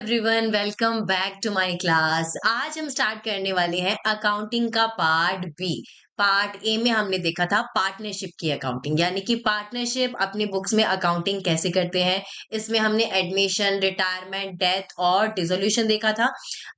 Everyone, welcome back to my class. आज हम start करने वाले हैं अकाउंटिंग का पार्ट बी। पार्ट ए में हमने देखा था पार्टनरशिप की अकाउंटिंग, यानी कि पार्टनरशिप अपनी बुक्स में अकाउंटिंग कैसे करते हैं। इसमें हमने एडमिशन, रिटायरमेंट, डेथ और डिसोल्यूशन देखा था।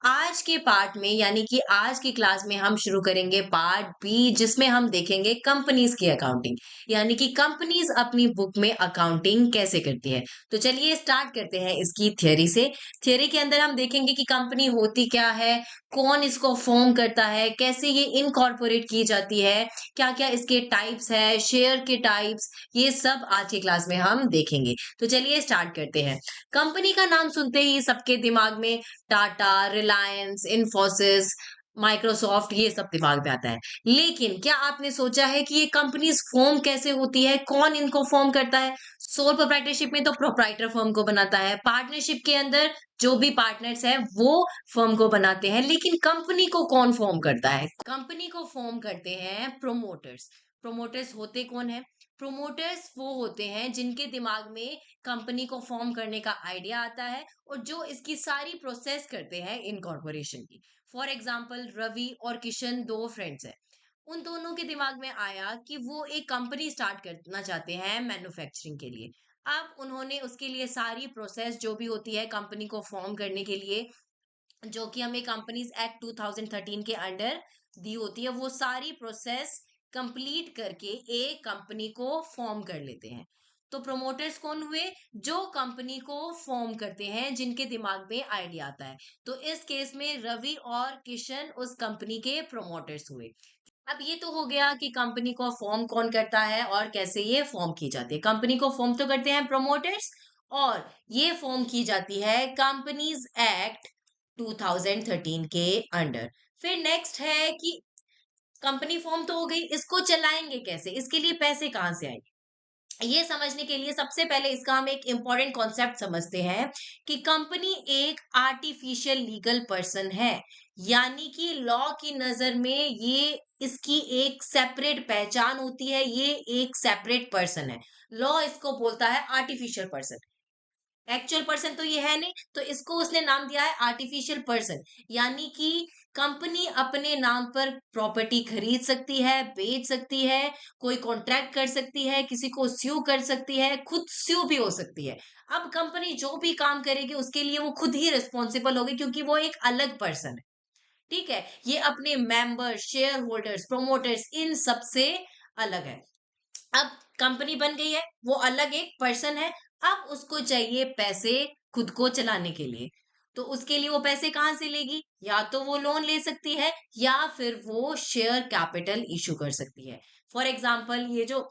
आज के पार्ट में यानी कि आज की क्लास में हम शुरू करेंगे पार्ट बी, जिसमें हम देखेंगे कंपनीज की अकाउंटिंग, यानी कि कंपनीज अपनी बुक में अकाउंटिंग कैसे करती है। तो चलिए स्टार्ट करते हैं इसकी थियोरी से। थियरी के अंदर हम देखेंगे कि कंपनी होती क्या है, कौन इसको फॉर्म करता है, कैसे ये इनकॉर्पोरेट की जाती है, क्या क्या इसके टाइप्स है, शेयर के टाइप्स, ये सब आज की क्लास में हम देखेंगे। तो चलिए स्टार्ट करते हैं। कंपनी का नाम सुनते ही सबके दिमाग में टाटा, रिलायंस, इन्फोसिस, माइक्रोसॉफ्ट ये सब दिमाग में आता है। लेकिन क्या आपने सोचा है कि ये कंपनीज फॉर्म कैसे होती है, कौन इनको फॉर्म करता है। सोल प्रोप्राइटरशिप में तो प्रोप्राइटर फर्म को बनाता है, पार्टनरशिप के अंदर जो भी पार्टनर्स हैं वो फर्म को बनाते हैं। लेकिन कंपनी को कौन फॉर्म करता है? कंपनी को फॉर्म करते हैं प्रोमोटर्स। प्रोमोटर्स होते कौन है? प्रोमोटर्स वो होते हैं जिनके दिमाग में कंपनी को फॉर्म करने का आइडिया आता है और जो इसकी सारी प्रोसेस करते हैं इनकॉर्पोरेशन की। फॉर एग्जाम्पल, रवि और किशन दो फ्रेंड्स हैं। उन दोनों के दिमाग में आया कि वो एक कंपनी स्टार्ट करना चाहते हैं मैन्युफैक्चरिंग के लिए। अब उन्होंने उसके लिए सारी प्रोसेस जो भी होती है कंपनी को फॉर्म करने के लिए, जो कि हमें कंपनीज एक्ट 2013 के अंडर दी होती है, वो सारी प्रोसेस कंप्लीट करके एक कंपनी को फॉर्म कर लेते हैं। तो प्रोमोटर्स कौन हुए? जो कंपनी को फॉर्म करते हैं, जिनके दिमाग में आइडिया आता है। तो इस केस में रवि और किशन उस कंपनी के प्रोमोटर्स हुए। अब ये तो हो गया कि कंपनी को फॉर्म कौन करता है और कैसे ये फॉर्म की जाती है। कंपनी को फॉर्म तो करते हैं प्रोमोटर्स, और ये फॉर्म की जाती है कंपनीज एक्ट 2013 के अंडर। फिर नेक्स्ट है कि कंपनी फॉर्म तो हो गई, इसको चलाएंगे कैसे, इसके लिए पैसे कहाँ से आएंगे। ये समझने के लिए सबसे पहले इसका हम एक इंपॉर्टेंट कॉन्सेप्ट समझते हैं कि कंपनी एक आर्टिफिशियल लीगल पर्सन है। यानी कि लॉ की नजर में ये इसकी एक सेपरेट पहचान होती है, ये एक सेपरेट पर्सन है। लॉ इसको बोलता है आर्टिफिशियल पर्सन। एक्चुअल पर्सन तो ये है नहीं, तो इसको उसने नाम दिया है आर्टिफिशियल पर्सन। यानी कि कंपनी अपने नाम पर प्रॉपर्टी खरीद सकती है, बेच सकती है, कोई कॉन्ट्रैक्ट कर सकती है, किसी को स्यू कर सकती है, खुद स्यू भी हो सकती है। अब कंपनी जो भी काम करेगी उसके लिए वो खुद ही रिस्पॉन्सिबल होगी, क्योंकि वो एक अलग पर्सन है। ठीक है, ये अपने मेंबर, शेयर होल्डर्स, प्रोमोटर्स, इन सब से अलग है। अब कंपनी बन गई है, वो अलग एक पर्सन है। अब उसको चाहिए पैसे खुद को चलाने के लिए। तो उसके लिए वो पैसे कहाँ से लेगी? या तो वो लोन ले सकती है, या फिर वो शेयर कैपिटल इशू कर सकती है। फॉर एग्जाम्पल, ये जो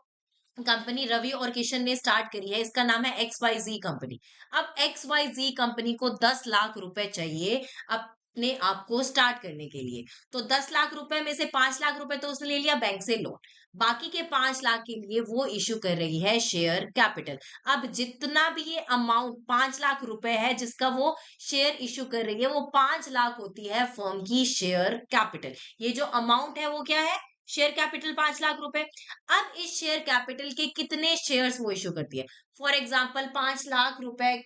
कंपनी रवि और किशन ने स्टार्ट करी है, इसका नाम है एक्स वाई जी कंपनी। अब एक्स वाई जी कंपनी को 10 लाख रुपए चाहिए अपने आप को स्टार्ट करने के लिए। तो 10 लाख रुपए में से 5 लाख रुपए तो उसने ले लिया बैंक से लोन, बाकी के 5 लाख के लिए वो इशू कर रही है शेयर कैपिटल। अब जितना भी ये अमाउंट 5 लाख रुपए है जिसका वो शेयर इशू कर रही है, वो 5 लाख होती है फर्म की शेयर कैपिटल। ये जो अमाउंट है वो क्या है? शेयर कैपिटल 5 लाख रुपए। अब इस शेयर कैपिटल के कितने शेयर्स वो इशू करती है? फॉर एग्जाम्पल, 5 लाख रुपए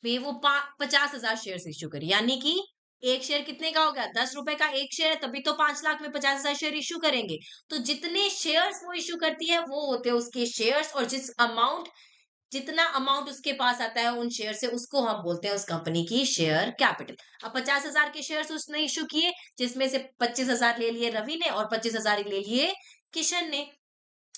में वो 50,000 शेयर्स इशू करी, यानी कि एक शेयर कितने का हो गया? 10 रुपए का एक शेयर है, तभी तो 5 लाख में 50,000 शेयर इशू करेंगे। तो जितने शेयर्स वो इशू करती है वो होते हैं उसके शेयर्स, और जितना अमाउंट उसके पास आता है उन शेयर से, उसको हम बोलते हैं उस कंपनी की शेयर कैपिटल। अब 50,000 के शेयर्स उसने इशू किए, जिसमें से 25,000 ले लिए रवि ने और 25,000 ले लिए किशन ने।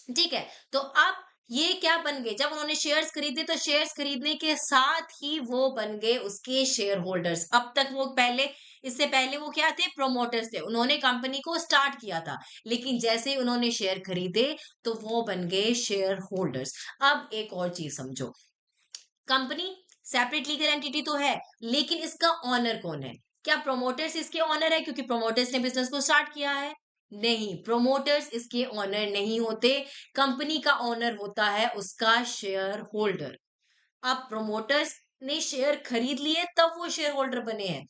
ठीक है, तो अब ये क्या बन गए? जब उन्होंने शेयर्स खरीदे तो शेयर्स खरीदने के साथ ही वो बन गए उसके शेयर होल्डर्स। अब तक वो पहले, इससे पहले वो क्या थे? प्रोमोटर्स थे, उन्होंने कंपनी को स्टार्ट किया था। लेकिन जैसे ही उन्होंने शेयर खरीदे तो वो बन गए शेयर होल्डर्स। अब एक और चीज समझो, कंपनी सेपरेट लीगल एंटिटी तो है, लेकिन इसका ऑनर कौन है? क्या प्रोमोटर्स इसके ऑनर है क्योंकि प्रोमोटर्स ने बिजनेस को स्टार्ट किया है? नहीं, प्रोमोटर्स इसके ऑनर नहीं होते। कंपनी का ऑनर होता है उसका शेयर होल्डर। अब प्रोमोटर्स ने शेयर खरीद लिए तब वो शेयर होल्डर बने हैं।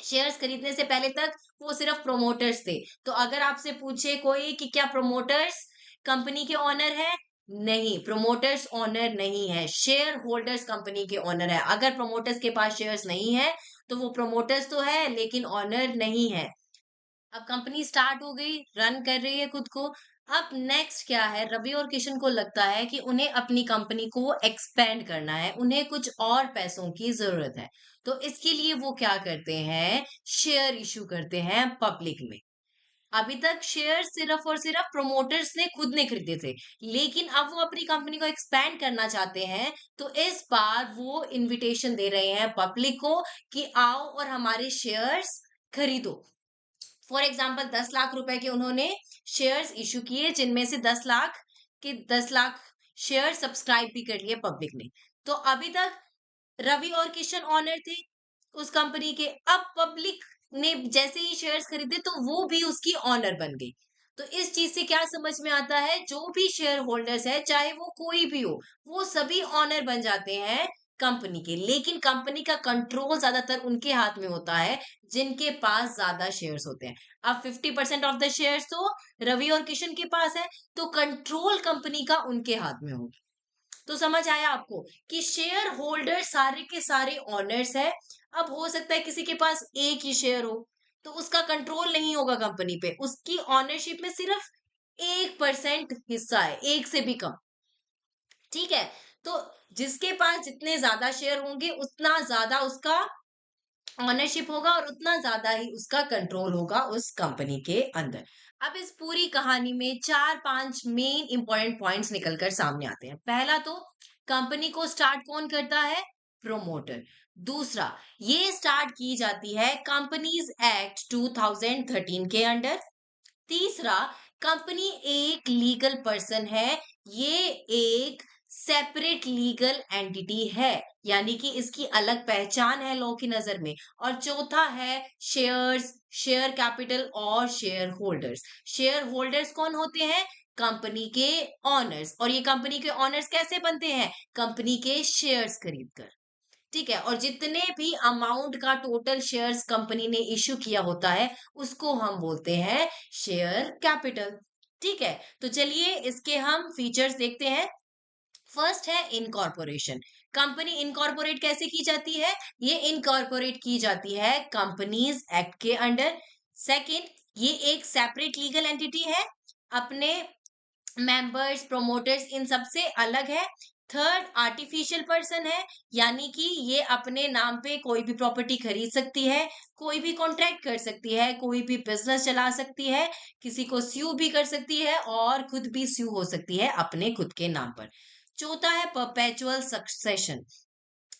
शेयर्स खरीदने से पहले तक वो सिर्फ प्रोमोटर्स थे। तो अगर आपसे पूछे कोई कि क्या प्रोमोटर्स कंपनी के ऑनर है, नहीं, प्रोमोटर्स ओनर नहीं है, शेयर होल्डर्स कंपनी के ओनर है। अगर प्रोमोटर्स के पास शेयर्स नहीं है तो वो प्रोमोटर्स तो है लेकिन ओनर नहीं है। अब कंपनी स्टार्ट हो गई, रन कर रही है खुद को। अब नेक्स्ट क्या है, रवि और किशन को लगता है कि उन्हें अपनी कंपनी को एक्सपेंड करना है, उन्हें कुछ और पैसों की जरूरत है। तो इसके लिए वो क्या करते हैं, शेयर इशू करते हैं पब्लिक में। अभी तक शेयर सिर्फ और सिर्फ प्रोमोटर्स ने खुद ने खरीदे थे, लेकिन अब वो अपनी कंपनी को एक्सपैंड करना चाहते हैं। तो इस बार वो इनविटेशन दे रहे हैं पब्लिक को कि आओ और हमारे शेयर्स खरीदो। फॉर एग्जाम्पल 10 लाख रुपए के उन्होंने शेयर्स इशू किए, जिनमें से 10 लाख शेयर सब्सक्राइब भी कर लिए पब्लिक ने। तो अभी तक रवि और किशन ऑनर थे उस कंपनी के। अब पब्लिक ने जैसे ही शेयर्स खरीदे तो वो भी उसकी ऑनर बन गई। तो इस चीज से क्या समझ में आता है, जो भी शेयर होल्डर्स है चाहे वो कोई भी हो, वो सभी ऑनर बन जाते हैं कंपनी के। लेकिन कंपनी का कंट्रोल ज्यादातर उनके हाथ में होता है जिनके पास ज्यादा शेयर्स होते हैं। अब 50% ऑफ द शेयर्स तो रवि और किशन के पास है, तो कंट्रोल कंपनी का उनके हाथ में होगा। तो समझ आया आपको कि शेयर होल्डर सारे के सारे ऑनर्स है। अब हो सकता है किसी के पास एक ही शेयर हो, तो उसका कंट्रोल नहीं होगा कंपनी पे, उसकी ऑनरशिप में सिर्फ 1% हिस्सा है, एक से भी कम। ठीक है, तो जिसके पास जितने ज्यादा शेयर होंगे उतना ज्यादा उसका ऑनरशिप होगा और उतना ज्यादा ही उसका कंट्रोल होगा उस कंपनी के अंदर। अब इस पूरी कहानी में 4-5 मेन इंपॉर्टेंट पॉइंट्स निकलकर सामने आते हैं। पहला तो, कंपनी को स्टार्ट कौन करता है, प्रोमोटर। दूसरा, ये स्टार्ट की जाती है कंपनीज एक्ट 2013 के अंडर। तीसरा, कंपनी एक लीगल पर्सन है, ये एक सेपरेट लीगल एंटिटी है, यानी कि इसकी अलग पहचान है लॉ की नजर में। और चौथा है शेयर्स, शेयर कैपिटल और शेयर होल्डर्स। शेयर होल्डर्स कौन होते हैं, कंपनी के ऑनर्स। और ये कंपनी के ऑनर्स कैसे बनते हैं, कंपनी के शेयर्स खरीदकर। ठीक है, और जितने भी अमाउंट का टोटल शेयर्स कंपनी ने इश्यू किया होता है उसको हम बोलते हैं शेयर कैपिटल। ठीक है, तो चलिए इसके हम फीचर्स देखते हैं। फर्स्ट है इनकॉर्पोरेशन। कंपनी इनकॉर्पोरेट कैसे की जाती है, ये इनकॉर्पोरेट की जाती है कंपनीज एक्ट के अंडर। सेकंड, ये एक सेपरेट लीगल एंटिटी है, अपने मेंबर्स प्रोमोटर्स इन सबसे अलग है। थर्ड, आर्टिफिशियल पर्सन है, यानी कि ये अपने नाम पे कोई भी प्रॉपर्टी खरीद सकती है, कोई भी कॉन्ट्रैक्ट कर सकती है, कोई भी बिजनेस चला सकती है, किसी को स्यू भी कर सकती है और खुद भी स्यू हो सकती है अपने खुद के नाम पर। चौथा है परपेचुअल सक्सेशन,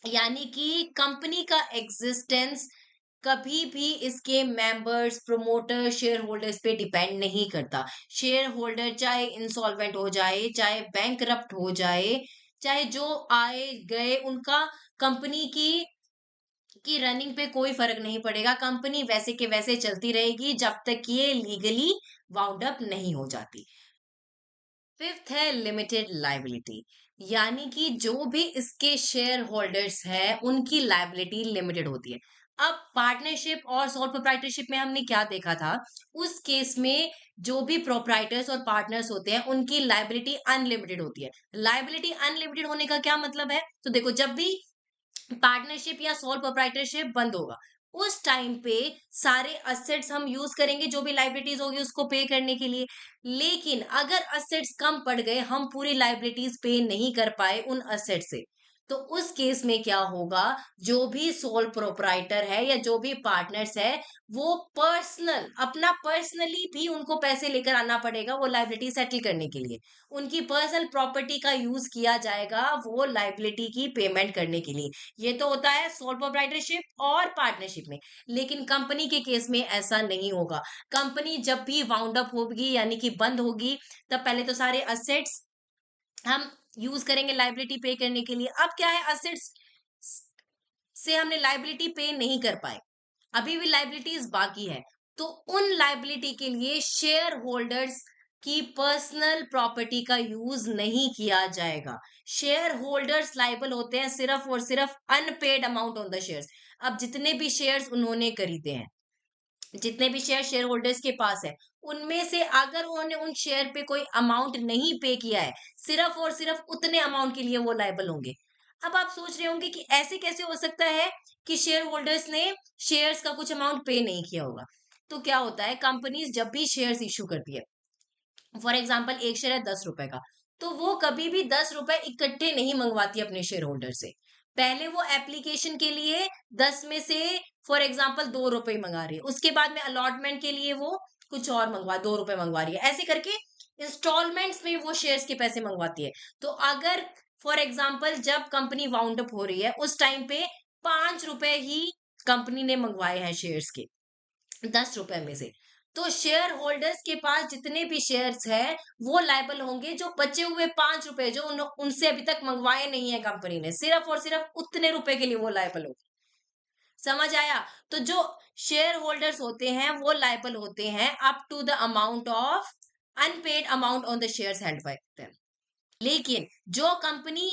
यानी कि कंपनी का एग्जिस्टेंस कभी भी इसके मेंबर्स प्रोमोटर शेयर होल्डर्स पे डिपेंड नहीं करता। शेयर होल्डर चाहे इंसॉल्वेंट हो जाए, चाहे बैंकरप्ट हो जाए, चाहे जो आए गए, उनका कंपनी की रनिंग पे कोई फर्क नहीं पड़ेगा। कंपनी वैसे के वैसे चलती रहेगी जब तक ये लीगली वाउंड अप नहीं हो जाती। फिफ्थ है लिमिटेड लाइबिलिटी, यानी कि जो भी इसके शेयर होल्डर्स है उनकी लाइबिलिटी लिमिटेड होती है। अब पार्टनरशिप और सोल प्रोप्राइटरशिप में हमने क्या देखा था, उस केस में जो भी प्रोप्राइटर्स और पार्टनर्स होते हैं उनकी लाइबिलिटी अनलिमिटेड होती है। लाइबिलिटी अनलिमिटेड होने का क्या मतलब है, तो देखो, जब भी पार्टनरशिप या सोल प्रोप्राइटरशिप बंद होगा उस टाइम पे सारे असेट्स हम यूज करेंगे, जो भी लाइबिलिटीज होगी उसको पे करने के लिए। लेकिन अगर असेट्स कम पड़ गए, हम पूरी लाइबिलिटीज पे नहीं कर पाए उन असेट से, तो उस केस में क्या होगा, जो भी सोल प्रोप्राइटर है या जो भी पार्टनर्स है, वो पर्सनल अपना पर्सनली भी उनको पैसे लेकर आना पड़ेगा वो लाइबिलिटी सेटल करने के लिए। उनकी पर्सनल प्रॉपर्टी का यूज किया जाएगा वो लाइबिलिटी की पेमेंट करने के लिए। ये तो होता है सोल प्रोप्राइटरशिप और पार्टनरशिप में। लेकिन कंपनी के केस में ऐसा नहीं होगा। कंपनी जब भी वाउंड अप होगी यानी कि बंद होगी, तब पहले तो सारे असेट्स हम यूज करेंगे लाइबिलिटी पे करने के लिए। अब क्या है, असेट्स से हमने लाइबिलिटी पे नहीं कर पाए, अभी भी लाइबिलिटीज बाकी है, तो उन लाइबिलिटी के लिए शेयर होल्डर्स की पर्सनल प्रॉपर्टी का यूज नहीं किया जाएगा। शेयर होल्डर्स लाइबल होते हैं सिर्फ और सिर्फ unpaid amount on the shares. अब जितने भी शेयर्स उन्होंने खरीदे हैं, जितने भी शेयर होल्डर्स के पास है, उनमें से अगर उन्होंने उन शेयर पे कोई अमाउंट नहीं पे किया है, सिर्फ और सिर्फ उतने अमाउंट के लिए वो लायबल होंगे। अब आप सोच रहे होंगे कि ऐसे कैसे हो सकता है कि शेयर होल्डर्स ने शेयर्स का कुछ अमाउंट पे नहीं किया होगा। तो क्या होता है, कंपनीज जब भी शेयर्स इश्यू करती है, फॉर एग्जाम्पल एक शेयर है 10 रुपए का, तो वो कभी भी 10 रुपए इकट्ठे नहीं मंगवाती अपने शेयर होल्डर से। पहले वो एप्लीकेशन के लिए 10 में से फॉर एग्जाम्पल 2 रुपए मंगा रही है, उसके बाद में अलॉटमेंट के लिए वो कुछ और 2 रुपए मंगवा रही है, ऐसे करके इंस्टॉलमेंट्स में वो शेयर्स के पैसे मंगवाती है। तो अगर फॉर एग्जाम्पल जब कंपनी वाउंड अप हो रही है, उस टाइम पे 5 रुपए ही कंपनी ने मंगवाए हैं शेयर्स के 10 रुपए में से, तो शेयर होल्डर्स के पास जितने भी शेयर्स है वो लायबल होंगे, जो बचे हुए 5 रुपए जो उनसे अभी तक मंगवाए नहीं है कंपनी ने, सिर्फ और सिर्फ उतने रुपए के लिए वो लायबल होंगे। समझ आया? तो जो शेयर होल्डर्स होते हैं वो लायबल होते हैं up to the amount of unpaid amount on the shares held by them. लेकिन जो कंपनी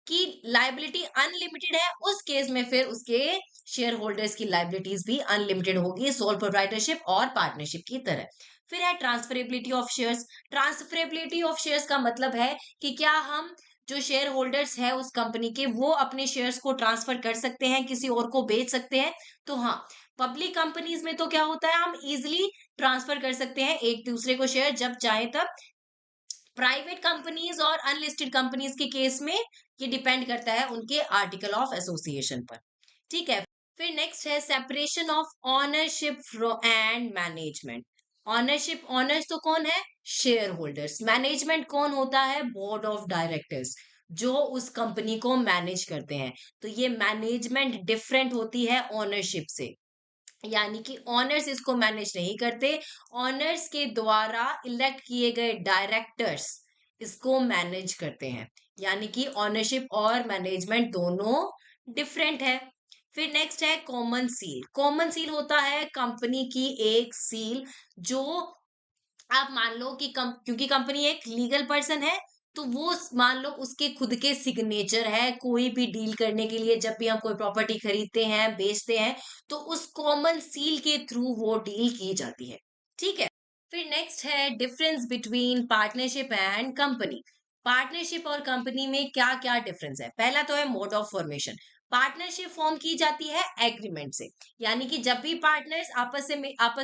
की लायबिलिटी अनलिमिटेड है, उस केस में फिर उसके शेयर होल्डर्स की लायबिलिटीज भी अनलिमिटेड होगी, सोल प्रोप्राइटरशिप और पार्टनरशिप की तरह। फिर है transferability of shares. Transferability of shares का मतलब है कि क्या हम जो शेयर होल्डर्स है उस कंपनी के, वो अपने शेयर्स को ट्रांसफर कर सकते हैं, किसी और को बेच सकते हैं। तो हाँ, पब्लिक कंपनीज में तो क्या होता है, हम इजिली ट्रांसफर कर सकते हैं एक दूसरे को शेयर जब चाहे तब। प्राइवेट कंपनीज और अनलिस्टेड कंपनीज के केस में ये डिपेंड करता है उनके आर्टिकल ऑफ एसोसिएशन पर। ठीक है। फिर नेक्स्ट है separation of ownership and management. Ownership, honours तो कौन है, शेयर होल्डर्स। मैनेजमेंट कौन होता है, बोर्ड ऑफ डायरेक्टर्स, जो उस कंपनी को मैनेज करते हैं। तो ये मैनेजमेंट डिफरेंट होती है ऑनरशिप से, यानी कि ऑनर्स इसको मैनेज नहीं करते। ऑनर्स के द्वारा इलेक्ट किए गए डायरेक्टर्स इसको मैनेज करते हैं, यानी कि ऑनरशिप और मैनेजमेंट दोनों डिफरेंट है। फिर नेक्स्ट है कॉमन सील। कॉमन सील होता है कंपनी की एक सील, जो आप मान लो कि क्योंकि कंपनी एक लीगल पर्सन है, तो वो मान लो उसके खुद के सिग्नेचर है कोई भी डील करने के लिए, जब भी हम कोई प्रॉपर्टी खरीदते हैं बेचते हैं, तो उस कॉमन सील के थ्रू वो डील की जाती है। ठीक है। फिर नेक्स्ट है difference between partnership and company. Partnership और कंपनी में क्या क्या डिफरेंस है। पहला तो है mode of formation. Partnership form की जाती है एग्रीमेंट से, यानी कि जब भी पार्टनर्स आपस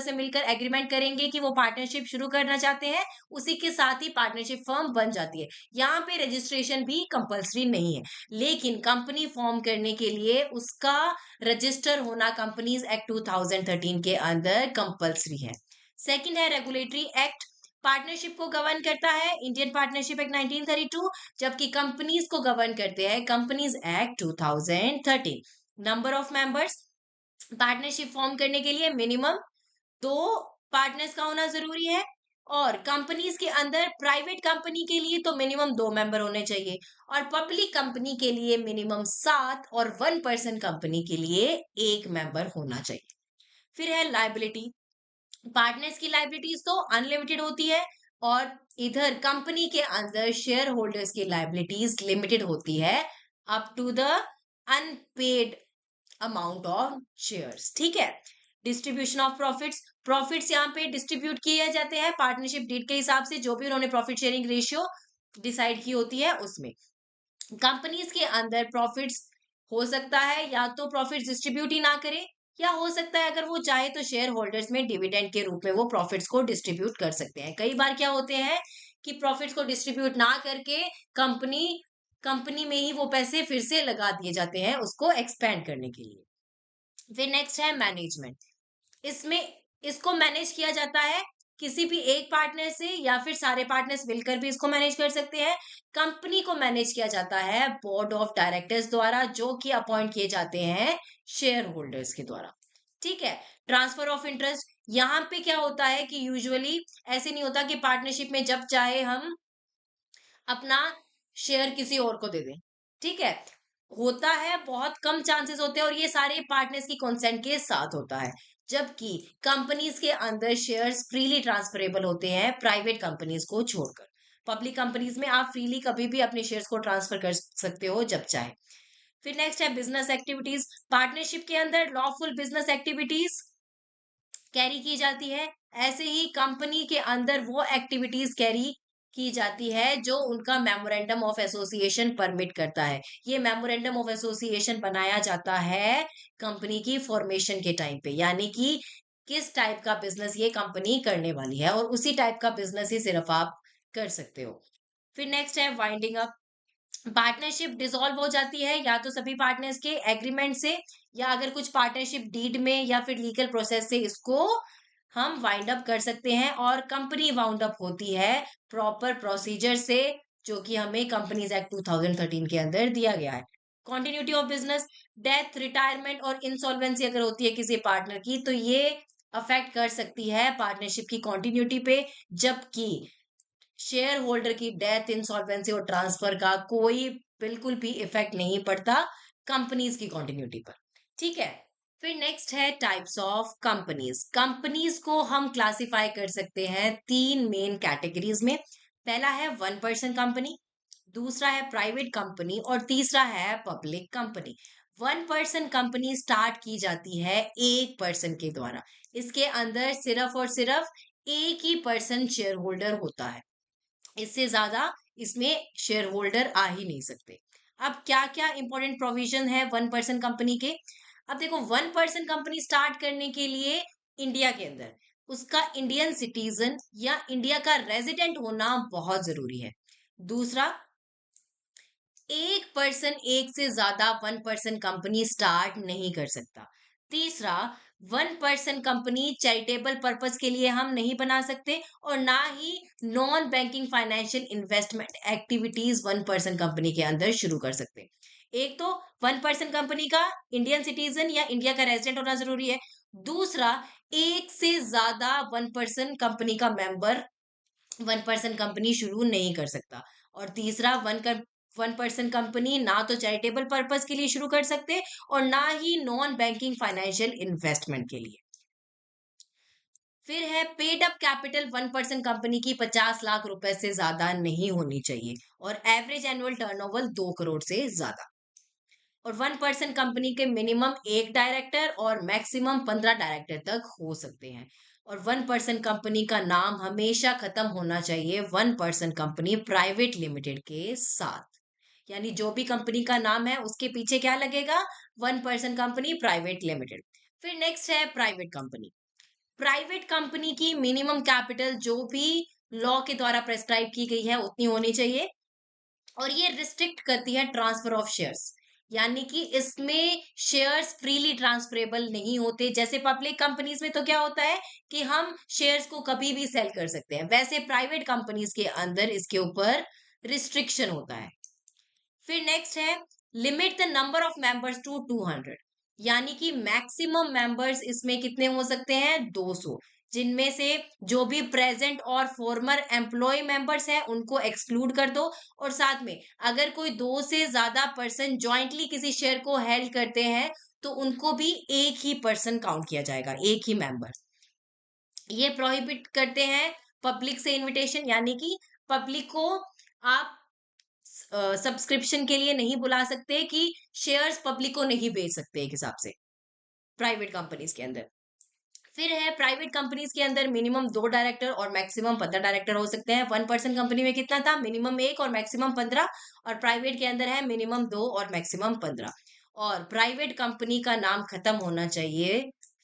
से मिलकर एग्रीमेंट करेंगे कि वो पार्टनरशिप शुरू करना चाहते हैं, उसी के साथ ही पार्टनरशिप फॉर्म बन जाती है। यहाँ पे रजिस्ट्रेशन भी कंपलसरी नहीं है, लेकिन कंपनी फॉर्म करने के लिए उसका रजिस्टर होना कंपनीज एक्ट 2013 के अंदर कंपलसरी है। सेकंड है रेगुलेटरी एक्ट। पार्टनरशिप को गवर्न करता है इंडियन पार्टनरशिप एक्ट 1932, जबकि कंपनीज को गवर्न करते हैं companies act 2013। Number of members, partnership form करने के लिए मिनिमम 2 पार्टनर्स का होना जरूरी है, और कंपनीज के अंदर प्राइवेट कंपनी के लिए तो मिनिमम 2 मेंबर होने चाहिए, और पब्लिक कंपनी के लिए मिनिमम 7, और 1 पर्सन कंपनी के लिए 1 मेंबर होना चाहिए। फिर है लाइबिलिटी। पार्टनर्स की लाइबिलिटीज तो अनलिमिटेड होती है, और इधर कंपनी के अंदर शेयर होल्डर्स की लाइबिलिटीज लिमिटेड होती है up to the unpaid amount of shares. ठीक है। Distribution of profits. प्रॉफिट्स यहाँ पे डिस्ट्रीब्यूट किए जाते हैं पार्टनरशिप डीड के हिसाब से, जो भी उन्होंने प्रॉफिट शेयरिंग रेशियो डिसाइड की होती है उसमें। कंपनीज के अंदर प्रॉफिट्स हो सकता है या तो प्रॉफिट्स डिस्ट्रीब्यूट ही ना करे, या हो सकता है अगर वो चाहे तो शेयर होल्डर्स में डिविडेंड के रूप में वो प्रॉफिट्स को डिस्ट्रीब्यूट कर सकते हैं। कई बार क्या होते हैं कि प्रॉफिट्स को डिस्ट्रीब्यूट ना करके कंपनी कंपनी में ही वो पैसे फिर से लगा दिए जाते हैं उसको एक्सपेंड करने के लिए। फिर नेक्स्ट है मैनेजमेंट। इसमें इसको मैनेज किया जाता है किसी भी एक पार्टनर से, या फिर सारे पार्टनर्स मिलकर भी इसको मैनेज कर सकते हैं। कंपनी को मैनेज किया जाता है बोर्ड ऑफ डायरेक्टर्स द्वारा, जो कि अपॉइंट किए जाते हैं शेयर होल्डर्स के द्वारा। ठीक है। Transfer of interest. यहाँ पे क्या होता है कि यूजुअली ऐसे नहीं होता कि पार्टनरशिप में जब चाहे हम अपना शेयर किसी और को दे दें। ठीक है। होता है, बहुत कम चांसेस होते हैं, और ये सारे पार्टनर्स की कंसेंट के साथ होता है। जबकि कंपनीज के अंदर शेयर्स फ्रीली ट्रांसफरेबल होते हैं प्राइवेट कंपनीज को छोड़कर। पब्लिक कंपनीज में आप फ्रीली कभी भी अपने शेयर्स को ट्रांसफर कर सकते हो जब चाहे। फिर नेक्स्ट है बिजनेस एक्टिविटीज। पार्टनरशिप के अंदर लॉफुल बिजनेस एक्टिविटीज कैरी की जाती है, ऐसे ही कंपनी के अंदर वो एक्टिविटीज कैरी की जाती है जो उनका मेमोरेंडम ऑफ एसोसिएशन परमिट करता है। ये मेमोरेंडम ऑफ एसोसिएशन बनाया जाता है कंपनी की फॉर्मेशन के टाइम पे, यानी कि किस टाइप का बिजनेस ये कंपनी करने वाली है, और उसी टाइप का बिजनेस ही सिर्फ आप कर सकते हो। फिर नेक्स्ट है वाइंडिंग अप। पार्टनरशिप डिसॉल्व हो जाती है या तो सभी पार्टनर्स के एग्रीमेंट से, या अगर कुछ पार्टनरशिप डीड में या फिर लीगल प्रोसेस से इसको हम वाइंड अप कर सकते हैं, और कंपनी वाउंड अप होती है प्रॉपर प्रोसीजर से, जो कि हमें कंपनीज एक्ट 2013 के अंदर दिया गया है। Continuity of business, death, retirement और इंसॉल्वेंसी अगर होती है किसी पार्टनर की, तो ये अफेक्ट कर सकती है पार्टनरशिप की कॉन्टिन्यूटी पे, जबकि शेयर होल्डर की डेथ, इंसॉल्वेंसी और ट्रांसफर का कोई बिल्कुल भी इफेक्ट नहीं पड़ता कंपनीज की कंटिन्यूटी पर। ठीक है। फिर नेक्स्ट है टाइप्स ऑफ कंपनीज। कंपनीज को हम क्लासिफाई कर सकते हैं तीन मेन कैटेगरीज में। पहला है वन पर्सन कंपनी, दूसरा है प्राइवेट कंपनी, और तीसरा है public company. One person company start की जाती है एक पर्सन के द्वारा। इसके अंदर सिर्फ और सिर्फ एक ही पर्सन शेयर होल्डर होता है, इससे ज्यादा इसमें शेयर होल्डर आ ही नहीं सकते। अब क्या क्या इंपॉर्टेंट प्रोविजन है वन पर्सन कंपनी के। अब देखो, वन पर्सन कंपनी स्टार्ट करने के लिए इंडिया के अंदर उसका इंडियन सिटीजन या इंडिया का रेजिडेंट होना बहुत जरूरी है। दूसरा, एक पर्सन एक से ज्यादा वन पर्सन कंपनी स्टार्ट नहीं कर सकता। तीसरा, one person company charitable purpose के लिए हम नहीं बना सकते, और ना ही non banking financial investment activities one person company के अंदर शुरू कर सकते। एक तो वन पर्सन कंपनी का इंडियन सिटीजन या इंडिया का रेजिडेंट होना जरूरी है। दूसरा, एक से ज्यादा वन पर्सन कंपनी का मेंबर वन पर्सन कंपनी शुरू नहीं कर सकता। और तीसरा, वन पर्सन कंपनी ना तो चैरिटेबल पर्पस के लिए शुरू कर सकते, और ना ही नॉन बैंकिंग फाइनेंशियल इन्वेस्टमेंट के लिए। फिर है paid up capital. One person company की 50 लाख रुपए से ज्यादा नहीं होनी चाहिए, और एवरेज एनुअल टर्नओवर 2 करोड़ से ज्यादा। और वन पर्सन कंपनी के मिनिमम एक डायरेक्टर और मैक्सिमम 15 डायरेक्टर तक हो सकते हैं। और वन पर्सन कंपनी का नाम हमेशा खत्म होना चाहिए one person company private limited के साथ। यानी जो भी कंपनी का नाम है उसके पीछे क्या लगेगा, one person company private limited. फिर नेक्स्ट है प्राइवेट कंपनी। प्राइवेट कंपनी की मिनिमम कैपिटल जो भी लॉ के द्वारा प्रेस्क्राइब की गई है उतनी होनी चाहिए, और ये रिस्ट्रिक्ट करती है ट्रांसफर ऑफ शेयर्स। यानी कि इसमें शेयर्स फ्रीली ट्रांसफरेबल नहीं होते। जैसे पब्लिक कंपनीज में तो क्या होता है कि हम शेयर्स को कभी भी सेल कर सकते हैं, वैसे प्राइवेट कंपनीज के अंदर इसके ऊपर रिस्ट्रिक्शन होता है। फिर नेक्स्ट है limit the number of members to 200। यानी कि मैक्सिमम मेंबर्स इसमें कितने हो सकते हैं, 200, जिनमें से जो भी प्रेजेंट और फॉर्मर एम्प्लॉय मेंबर्स हैं उनको एक्सक्लूड कर दो, और साथ में अगर कोई दो से ज्यादा पर्सन ज्वाइंटली किसी शेयर को हेल्ड करते हैं तो उनको भी एक ही पर्सन काउंट किया जाएगा, एक ही मेंबर। ये प्रोहिबिट करते हैं पब्लिक से इनविटेशन, यानी कि पब्लिक को आप सब्सक्रिप्शन के लिए नहीं बुला सकते, कि शेयर्स पब्लिक को नहीं बेच सकते एक हिसाब से प्राइवेट कंपनीज के अंदर। फिर है प्राइवेट कंपनीज के अंदर मिनिमम 2 डायरेक्टर और मैक्सिमम 15 डायरेक्टर हो सकते हैं। वन पर्सन कंपनी में कितना था, मिनिमम 1 और मैक्सिमम 15, और प्राइवेट के अंदर है मिनिमम 2 और मैक्सिमम 15। और प्राइवेट कंपनी का नाम खत्म होना चाहिए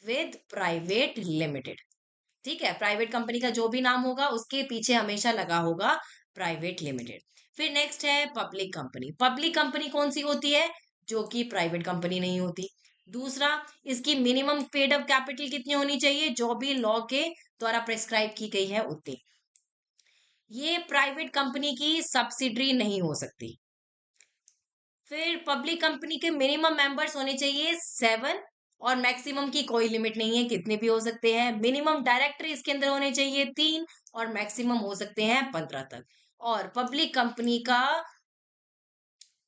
विद प्राइवेट लिमिटेड। ठीक है, प्राइवेट कंपनी का जो भी नाम होगा उसके पीछे हमेशा लगा होगा प्राइवेट लिमिटेड। फिर नेक्स्ट है पब्लिक कंपनी। पब्लिक कंपनी कौन सी होती है, जो कि प्राइवेट कंपनी नहीं होती। दूसरा, इसकी मिनिमम पेड अप कैपिटल कितनी होनी चाहिए, जो भी लॉ के द्वारा प्रेस्क्राइब की गई है उतनी। ये प्राइवेट कंपनी की सब्सिडरी नहीं हो सकती। फिर पब्लिक कंपनी के मिनिमम मेंबर्स होने चाहिए 7, और मैक्सिमम की कोई लिमिट नहीं है, कितने भी हो सकते हैं। मिनिमम डायरेक्टर इसके अंदर होने चाहिए 3, और मैक्सिमम हो सकते हैं 15 तक। और पब्लिक कंपनी का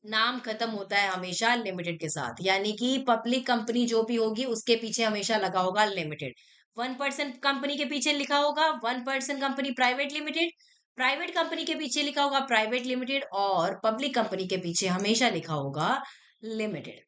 नाम खत्म होता है हमेशा लिमिटेड के साथ, यानी कि पब्लिक कंपनी जो भी होगी उसके पीछे हमेशा लगा होगा लिमिटेड। वन पर्सन कंपनी के पीछे लिखा होगा one person company private limited, private company के पीछे लिखा होगा प्राइवेट लिमिटेड, और पब्लिक कंपनी के पीछे हमेशा लिखा होगा लिमिटेड।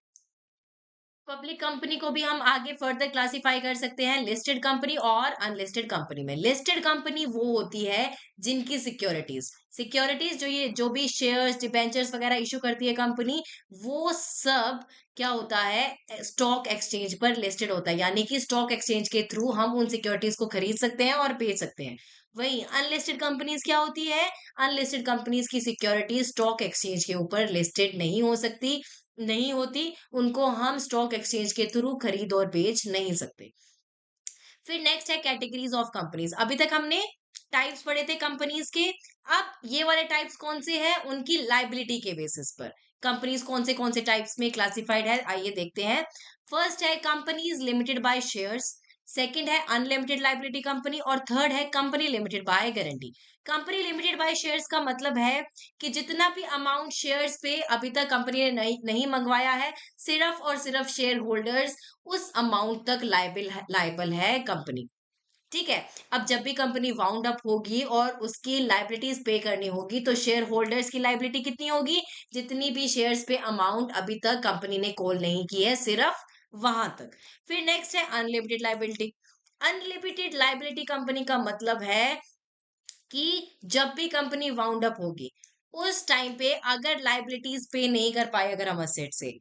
पब्लिक कंपनी को भी हम आगे फर्दर क्लासिफाई कर सकते हैं लिस्टेड कंपनी और अनलिस्टेड कंपनी में। लिस्टेड कंपनी वो होती है जिनकी सिक्योरिटीज सिक्योरिटीज जो भी शेयर्स डिबेंचर्स वगैरह इशू करती है कंपनी, वो सब क्या होता है स्टॉक एक्सचेंज पर लिस्टेड होता है, यानी कि स्टॉक एक्सचेंज के थ्रू हम उन सिक्योरिटीज को खरीद सकते हैं और बेच सकते हैं। वही अनलिस्टेड कंपनीज क्या होती है, अनलिस्टेड कंपनीज की सिक्योरिटीज स्टॉक एक्सचेंज के ऊपर लिस्टेड नहीं हो सकती, नहीं होती, उनको हम स्टॉक एक्सचेंज के थ्रू खरीद और बेच नहीं सकते। फिर नेक्स्ट है कैटेगरीज ऑफ कंपनीज। अभी तक हमने टाइप्स पढ़े थे कंपनीज के। अब ये वाले टाइप्स कौन से हैं, उनकी लाइबिलिटी के बेसिस पर कंपनीज कौन से टाइप्स में क्लासिफाइड है, आइए देखते हैं। फर्स्ट है companies limited by shares, second है अनलिमिटेड लाइबिलिटी कंपनी, और थर्ड है company limited by guarantee. Company limited by shares का मतलब है कि जितना भी अमाउंट शेयर्स पे अभी तक कंपनी ने नहीं मंगवाया है, सिर्फ और सिर्फ शेयर होल्डर्स उस अमाउंट तक लाइबल है कंपनी। ठीक है। अब जब भी कंपनी वाउंड अप होगी और उसकी लाइबिलिटीज पे करनी होगी, तो शेयर होल्डर्स की लाइबिलिटी कितनी होगी, जितनी भी शेयर्स पे अमाउंट अभी तक कंपनी ने कॉल नहीं की है, सिर्फ वहां तक। फिर नेक्स्ट है unlimited liability. Unlimited liability company का मतलब है कि जब भी कंपनी वाउंड अप होगी, उस टाइम पे अगर लाइबिलिटीज पे नहीं कर पाए अगर हम असेट से,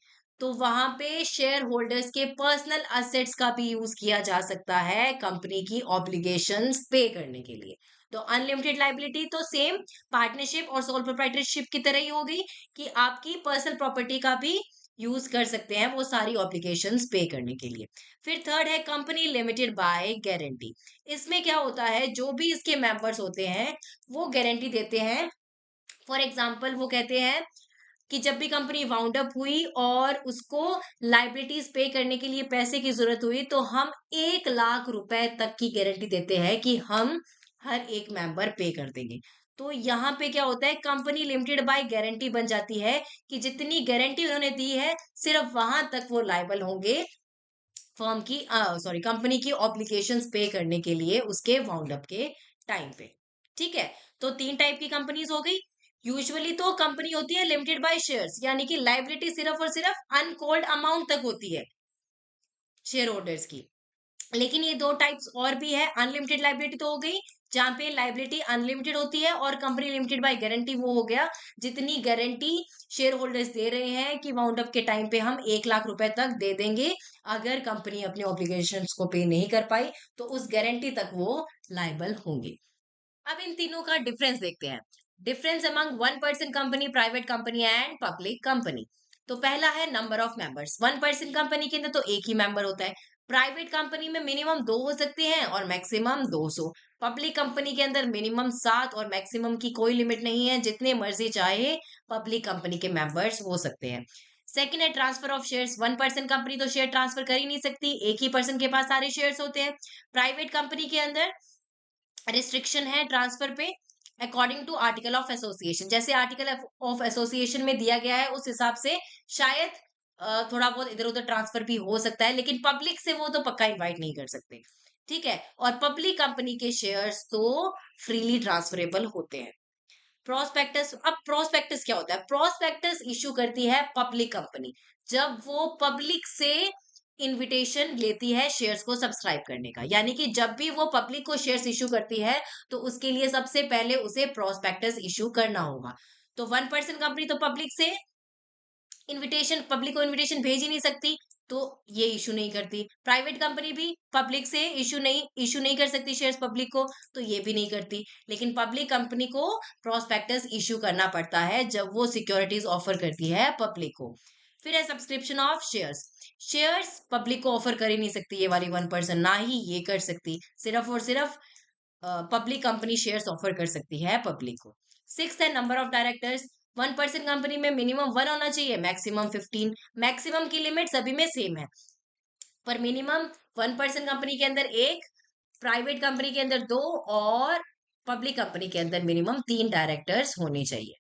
तो वहां पे शेयर होल्डर्स के पर्सनल असेट्स का भी यूज किया जा सकता है कंपनी की ऑब्लिगेशंस पे करने के लिए। तो अनलिमिटेड लाइबिलिटी तो सेम पार्टनरशिप और सोल प्रोप्राइटरशिप की तरह ही हो गई कि आपकी पर्सनल प्रॉपर्टी का भी यूज कर सकते हैं वो सारी ऑब्लिगेशंस पे करने के लिए। फिर थर्ड है कंपनी लिमिटेड बाय गारंटी। इसमें क्या होता है, जो भी इसके मेंबर्स होते हैं वो गारंटी देते हैं। फॉर एग्जांपल वो कहते हैं कि जब भी कंपनी वाउंड अप हुई और उसको लाइबिलिटीज पे करने के लिए पैसे की जरूरत हुई, तो हम 1 लाख रुपए तक की गारंटी देते हैं कि हम हर एक मेंबर पे कर देंगे। तो यहाँ पे क्या होता है, कंपनी लिमिटेड बाय गारंटी बन जाती है कि जितनी गारंटी उन्होंने दी है, सिर्फ वहां तक वो लाइबल होंगे फर्म की सॉरी कंपनी की ऑब्लिगेशंस पे करने के लिए उसके वाउंड अप के टाइम पे। ठीक है। तो 3 टाइप की कंपनीज हो गई। यूजुअली तो कंपनी होती है लिमिटेड बाय शेयर्स, यानी कि लाइबिलिटी सिर्फ और सिर्फ अनकॉल्ड अमाउंट तक होती है शेयर होल्डर्स की। लेकिन ये 2 टाइप्स और भी है। अनलिमिटेड लाइबिलिटी तो हो गई जहां पे लाइबिलिटी अनलिमिटेड होती है, और कंपनी लिमिटेड बाय गारंटी वो हो गया जितनी गारंटी शेयर होल्डर्स दे रहे हैं कि वाउंड अप के टाइम पे हम 1 लाख रुपए तक दे देंगे, अगर कंपनी अपने ऑब्लिगेशंस को पे नहीं कर पाई तो उस गारंटी तक वो लाइबल होंगे। अब इन तीनों का डिफरेंस देखते हैं। Difference among 1 person company, private company and public company. तो पहला है number of members. 1 person company के अंदर तो एक ही मेंबर होता है। प्राइवेट कंपनी में मिनिमम 2 हो सकते हैं और मैक्सिमम 200। पब्लिक कंपनी के अंदर मिनिमम 7 और मैक्सिमम की कोई लिमिट नहीं है, जितने मर्जी चाहे पब्लिक कंपनी के मेंबर्स हो सकते हैं। सेकेंड है transfer of shares. 1 person company तो शेयर ट्रांसफर कर ही नहीं सकती, एक ही पर्सन के पास सारे शेयर्स होते हैं। प्राइवेट कंपनी के अंदर रिस्ट्रिक्शन है ट्रांसफर पे, according to article of association. जैसे आर्टिकल ऑफ एसोसिएशन में दिया गया है उस हिसाब से शायद थोड़ा बहुत इधर उधर ट्रांसफर भी हो सकता है, लेकिन पब्लिक से वो तो पक्का इनवाइट नहीं कर सकते। ठीक है। और पब्लिक कंपनी के शेयर्स तो फ्रीली ट्रांसफरेबल होते हैं। प्रोस्पेक्टस, अब प्रोस्पेक्टस क्या होता है, प्रोस्पेक्टस इशू करती है पब्लिक कंपनी जब वो पब्लिक से इनविटेशन लेती है शेयर्स को सब्सक्राइब करने का, यानी कि जब भी वो पब्लिक को शेयर्स इशू करती है तो उसके लिए सबसे पहले उसे प्रोस्पेक्टस इशू करना होगा। तो 1 पर्सन कंपनी तो पब्लिक से इनविटेशन, पब्लिक को इनविटेशन भेज ही नहीं सकती, तो ये इशू नहीं करती। प्राइवेट कंपनी भी पब्लिक से इशू नहीं कर सकती शेयर्स पब्लिक को, तो ये भी नहीं करती। लेकिन पब्लिक कंपनी को प्रोस्पेक्टस इशू करना पड़ता है जब वो सिक्योरिटीज ऑफर करती है पब्लिक को। फिर है subscription of shares. Shares public को ऑफर कर ही नहीं सकती ये वाली 1 पर्सन, ना ही ये कर सकती, सिर्फ और सिर्फ पब्लिक कंपनी शेयर्स ऑफर कर सकती है पब्लिक को। सिक्स्थ है number of directors. 1 person company में मिनिमम 1 होना चाहिए, मैक्सिमम 15। मैक्सिमम की लिमिट सभी में सेम है, पर मिनिमम 1 पर्सन कंपनी के अंदर एक, प्राइवेट कंपनी के अंदर 2, और पब्लिक कंपनी के अंदर मिनिमम 3 डायरेक्टर्स होने चाहिए।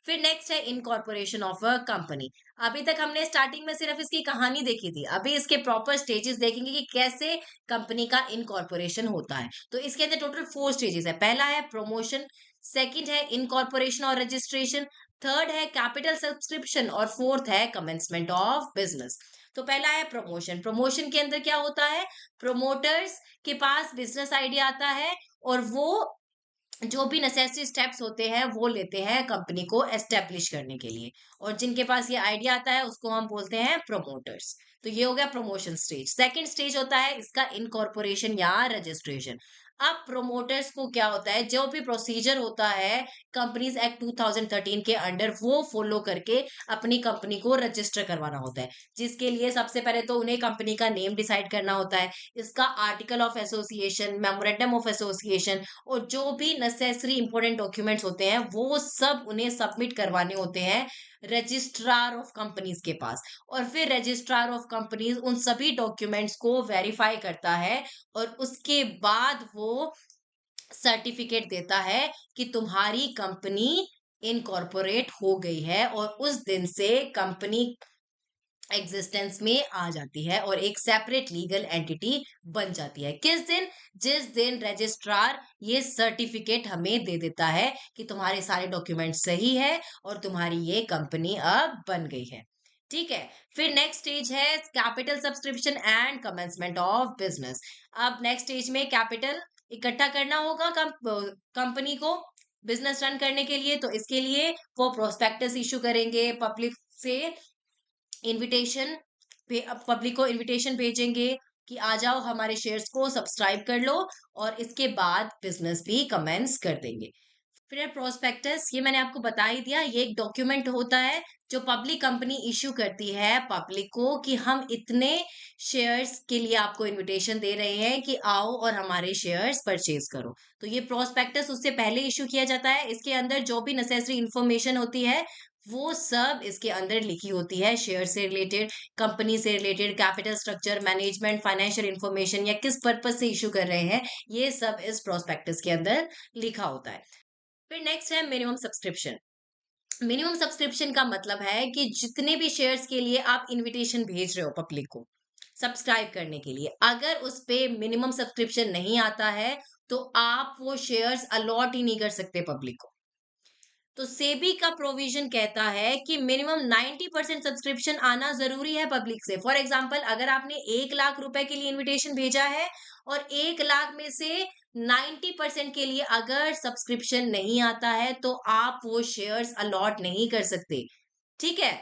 फिर नेक्स्ट है इनकॉर्पोरेशन ऑफ अ कंपनी। अभी तक हमने स्टार्टिंग में सिर्फ इसकी कहानी देखी थी, अभी इसके प्रॉपर स्टेजेस देखेंगे कि कैसे कंपनी का इनकॉर्पोरेशन होता है। तो इसके अंदर टोटल 4 स्टेजेस है। पहला है प्रमोशन, सेकंड है इनकॉर्पोरेशन और रजिस्ट्रेशन, थर्ड है कैपिटल सब्सक्रिप्शन, और फोर्थ है कमेंसमेंट ऑफ बिजनेस। तो पहला है प्रमोशन। प्रमोशन के अंदर क्या होता है, प्रोमोटर्स के पास बिजनेस आइडिया आता है और वो जो भी नेसेसरी स्टेप्स होते हैं वो लेते हैं कंपनी को एस्टेब्लिश करने के लिए, और जिनके पास ये आइडिया आता है उसको हम बोलते हैं प्रमोटर्स। तो ये हो गया प्रमोशन स्टेज। सेकंड स्टेज होता है इसका इनकॉर्पोरेशन या रजिस्ट्रेशन। अब प्रोमोटर्स को क्या होता है, जो भी प्रोसीजर होता है कंपनीज एक्ट 2013 के अंडर वो फॉलो करके अपनी कंपनी को रजिस्टर करवाना होता है, जिसके लिए सबसे पहले तो उन्हें कंपनी का नेम डिसाइड करना होता है, इसका article of association, memorandum of association, और जो भी नेसेसरी इंपॉर्टेंट डॉक्यूमेंट्स होते हैं वो सब उन्हें सबमिट करवाने होते हैं रजिस्ट्रार ऑफ कंपनीज के पास। और फिर रजिस्ट्रार ऑफ कंपनीज उन सभी डॉक्यूमेंट्स को वेरीफाई करता है और उसके बाद वो सर्टिफिकेट देता है कि तुम्हारी कंपनी इनकॉर्पोरेट हो गई है, और उस दिन से कंपनी एग्जिस्टेंस में आ जाती है और एक सेपरेट लीगल एंटिटी बन जाती है। किस दिन, जिस दिन रजिस्ट्रार ये सर्टिफिकेट हमें दे देता है कि तुम्हारे सारे डॉक्यूमेंट सही है और तुम्हारी ये कंपनी अब बन गई है। ठीक है। फिर नेक्स्ट स्टेज है capital subscription and commencement of business. अब नेक्स्ट स्टेज में कैपिटल इकट्ठा करना होगा कंपनी को बिजनेस रन करने के लिए, तो इसके लिए वो प्रोस्पेक्टस इशू करेंगे, पब्लिक से इनविटेशन, पब्लिक को इनविटेशन भेजेंगे कि आ जाओ हमारे शेयर्स को सब्सक्राइब कर लो, और इसके बाद बिजनेस भी कमेंस कर देंगे। फिर प्रोस्पेक्टस, ये मैंने आपको बता ही दिया, ये एक डॉक्यूमेंट होता है जो पब्लिक कंपनी इश्यू करती है पब्लिक को कि हम इतने शेयर्स के लिए आपको इनविटेशन दे रहे हैं कि आओ और हमारे शेयर्स परचेज करो। तो ये प्रोस्पेक्टस उससे पहले इश्यू किया जाता है, इसके अंदर जो भी नेसेसरी इंफॉर्मेशन होती है वो सब इसके अंदर लिखी होती है, शेयर से रिलेटेड, कंपनी से related, capital structure, management, financial information, या किस पर्पज से इशू कर रहे हैं, ये सब इस प्रोस्पेक्टस के अंदर लिखा होता है। फिर नेक्स्ट है मिनिमम सब्सक्रिप्शन। मिनिमम सब्सक्रिप्शन का मतलब है कि जितने भी शेयर्स के लिए आप इनविटेशन भेज रहे हो पब्लिक को सब्सक्राइब करने के लिए, अगर उस पे मिनिमम सब्सक्रिप्शन नहीं आता है तो आप वो शेयर्स अलॉट ही नहीं कर सकते पब्लिक को। तो सेबी का प्रोविजन कहता है कि मिनिमम 90% सब्सक्रिप्शन आना जरूरी है पब्लिक से। फॉर एग्जांपल, अगर आपने 1 लाख रुपए के लिए इनविटेशन भेजा है और 1 लाख में से 90% के लिए अगर सब्सक्रिप्शन नहीं आता है तो आप वो शेयर्स अलॉट नहीं कर सकते। ठीक है।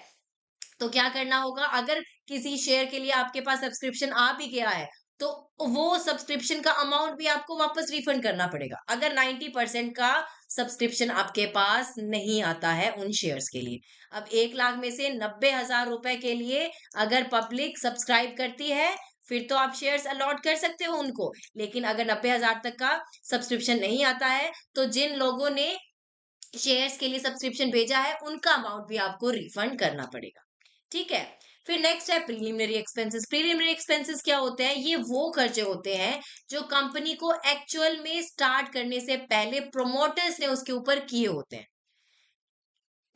तो क्या करना होगा, अगर किसी शेयर के लिए आपके पास सब्सक्रिप्शन आ भी गया है तो वो सब्सक्रिप्शन का अमाउंट भी आपको वापस रिफंड करना पड़ेगा, अगर 90% का सब्सक्रिप्शन आपके पास नहीं आता है उन शेयर्स के लिए। अब 1 लाख में से 90,000 रुपए के लिए अगर पब्लिक सब्सक्राइब करती है फिर तो आप शेयर्स अलॉट कर सकते हो उनको, लेकिन अगर 90,000 तक का सब्सक्रिप्शन नहीं आता है तो जिन लोगों ने शेयर्स के लिए सब्सक्रिप्शन भेजा है उनका अमाउंट भी आपको रिफंड करना पड़ेगा। ठीक है। फिर नेक्स्ट है प्रीलिमिनरी एक्सपेंसेस। प्रीलिमिनरी एक्सपेंसेस क्या होते हैं, ये वो खर्चे होते हैं जो कंपनी को एक्चुअल में स्टार्ट करने से पहले प्रोमोटर्स ने उसके ऊपर किए होते हैं।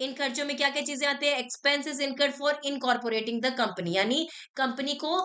इन खर्चों में क्या क्या चीजें आते हैं, expenses incurred for incorporating the company, यानी कंपनी को